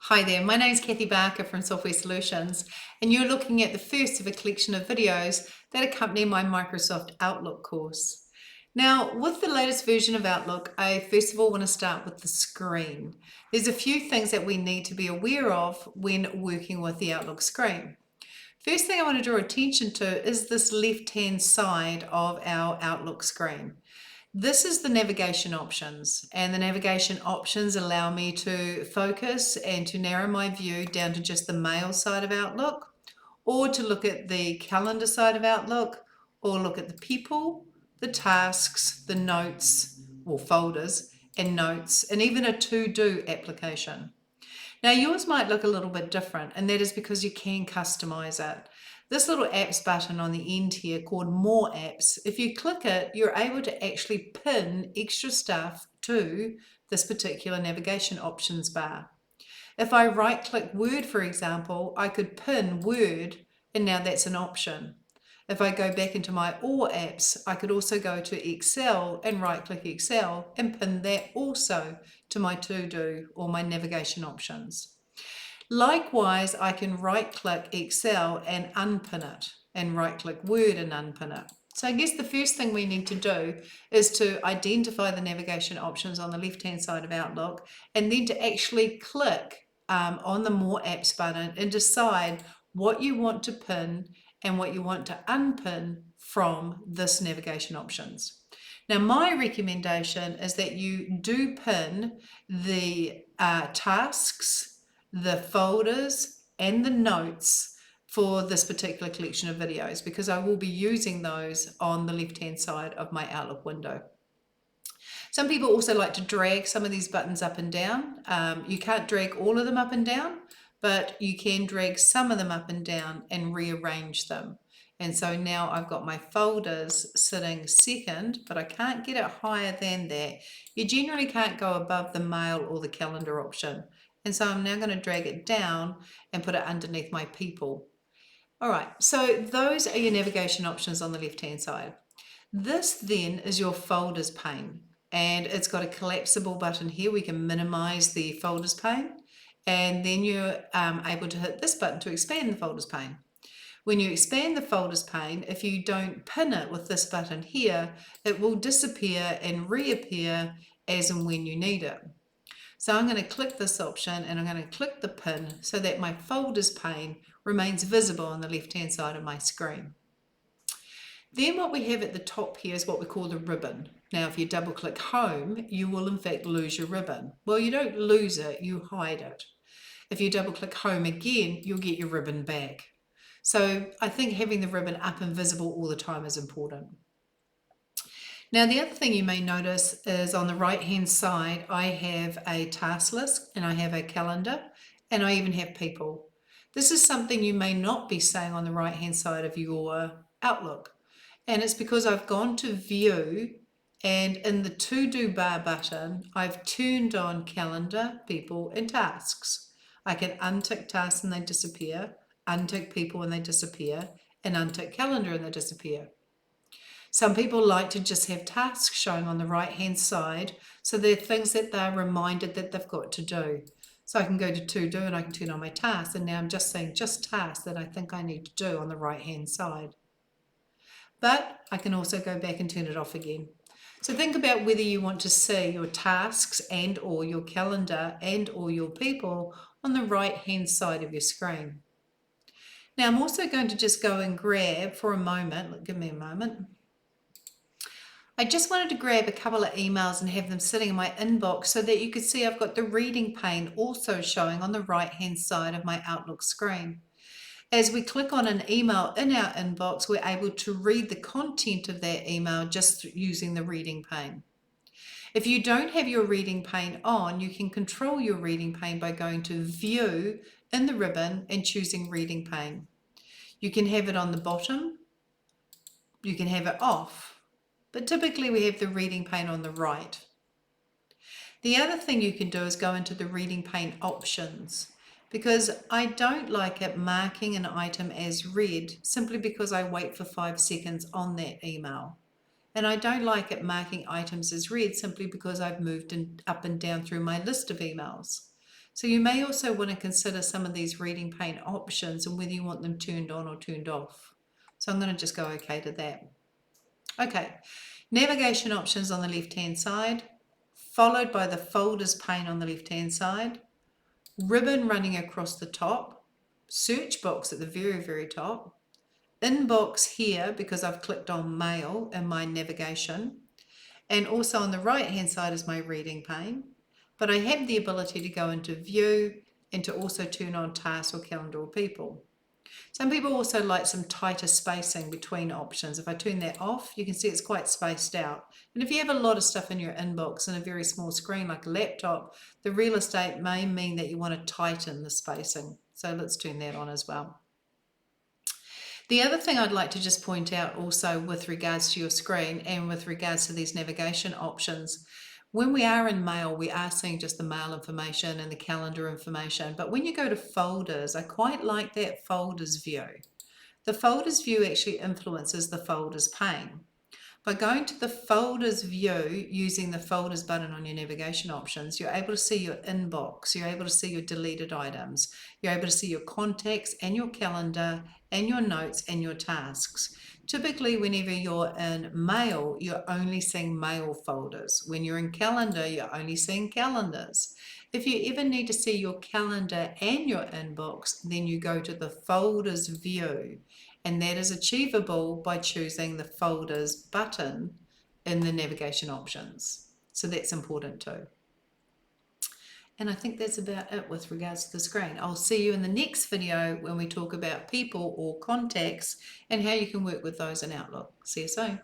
Hi there, my name is Cathi from Software Solutions, and you're looking at the first of a collection of videos that accompany my Microsoft Outlook course. Now, with the latest version of Outlook, I first of all want to start with the screen. There's a few things that we need to be aware of when working with the Outlook screen. First thing I want to draw attention to is this left-hand side of our Outlook screen. This is the navigation options, and the navigation options allow me to focus and to narrow my view down to just the mail side of Outlook, or to look at the calendar side of Outlook, or look at the people, the tasks, the notes or folders and notes, and even a to-do application. Now yours might look a little bit different, and that is because you can customize it. This little apps button on the end here called More Apps, if you click it, you're able to actually pin extra stuff to this particular navigation options bar. If I right click Word, for example, I could pin Word, and now that's an option. If I go back into my All Apps, I could also go to Excel and right click Excel and pin that also to my to-do or my navigation options. Likewise, I can right click Excel and unpin it, and right click Word and unpin it. So I guess the first thing we need to do is to identify the navigation options on the left hand side of Outlook, and then to actually click on the More Apps button and decide what you want to pin and what you want to unpin from this navigation options. Now my recommendation is that you do pin the tasks, the folders and the notes for this particular collection of videos, because I will be using those on the left hand side of my Outlook window. Some people also like to drag some of these buttons up and down. You can't drag all of them up and down, but you can drag some of them up and down and rearrange them. And so now I've got my folders sitting second, but I can't get it higher than that. You generally can't go above the mail or the calendar option. And so I'm now going to drag it down and put it underneath my people. All right, so those are your navigation options on the left-hand side. This then is your folders pane, and it's got a collapsible button here. We can minimize the folders pane, and then you're able to hit this button to expand the folders pane. When you expand the folders pane, if you don't pin it with this button here, it will disappear and reappear as and when you need it. So I'm going to click this option and I'm going to click the pin so that my folders pane remains visible on the left hand side of my screen. Then what we have at the top here is what we call the ribbon. Now if you double click home, you will in fact lose your ribbon. Well, you don't lose it, you hide it. If you double click home again, you'll get your ribbon back. So I think having the ribbon up and visible all the time is important. Now the other thing you may notice is on the right hand side I have a task list, and I have a calendar, and I even have people. This is something you may not be seeing on the right hand side of your Outlook, and it's because I've gone to View, and in the to-do bar button I've turned on calendar, people and tasks. I can untick tasks and they disappear, untick people and they disappear, and untick calendar and they disappear. Some people like to just have tasks showing on the right hand side, so they're things that they're reminded that they've got to do. So I can go to do and I can turn on my tasks, and now I'm just saying just tasks that I think I need to do on the right hand side. But I can also go back and turn it off again. So think about whether you want to see your tasks and or your calendar and or your people on the right hand side of your screen. Now I'm also going to just go and grab for a moment, give me a moment. I just wanted to grab a couple of emails and have them sitting in my inbox so that you could see I've got the reading pane also showing on the right hand side of my Outlook screen. As we click on an email in our inbox, we're able to read the content of that email just using the reading pane. If you don't have your reading pane on, you can control your reading pane by going to View in the ribbon and choosing Reading Pane. You can have it on the bottom, you can have it off, but typically we have the reading pane on the right. The other thing you can do is go into the reading pane options, because I don't like it marking an item as read simply because I wait for 5 seconds on that email. And I don't like it marking items as read simply because I've moved up and down through my list of emails. So you may also want to consider some of these reading pane options and whether you want them turned on or turned off. So I'm going to just go okay to that. Okay, navigation options on the left-hand side, followed by the folders pane on the left-hand side, ribbon running across the top, search box at the very, very top, inbox here because I've clicked on mail in my navigation, and also on the right-hand side is my reading pane. But I have the ability to go into view and to also turn on tasks or calendar or people. Some people also like some tighter spacing between options. If I turn that off, you can see it's quite spaced out. And if you have a lot of stuff in your inbox and a very small screen like a laptop, the real estate may mean that you want to tighten the spacing. So let's turn that on as well. The other thing I'd like to just point out also with regards to your screen and with regards to these navigation options, when we are in mail, we are seeing just the mail information and the calendar information. But when you go to folders, I quite like that folders view. The folders view actually influences the folders pane. By going to the folders view using the folders button on your navigation options, you're able to see your inbox, you're able to see your deleted items, you're able to see your contacts and your calendar and your notes and your tasks. Typically, whenever you're in mail, you're only seeing mail folders. When you're in calendar, you're only seeing calendars. If you ever need to see your calendar and your inbox, then you go to the folders view, and that is achievable by choosing the folders button in the navigation options. So that's important too. And I think that's about it with regards to the screen. I'll see you in the next video when we talk about people or contacts and how you can work with those in Outlook. See you soon.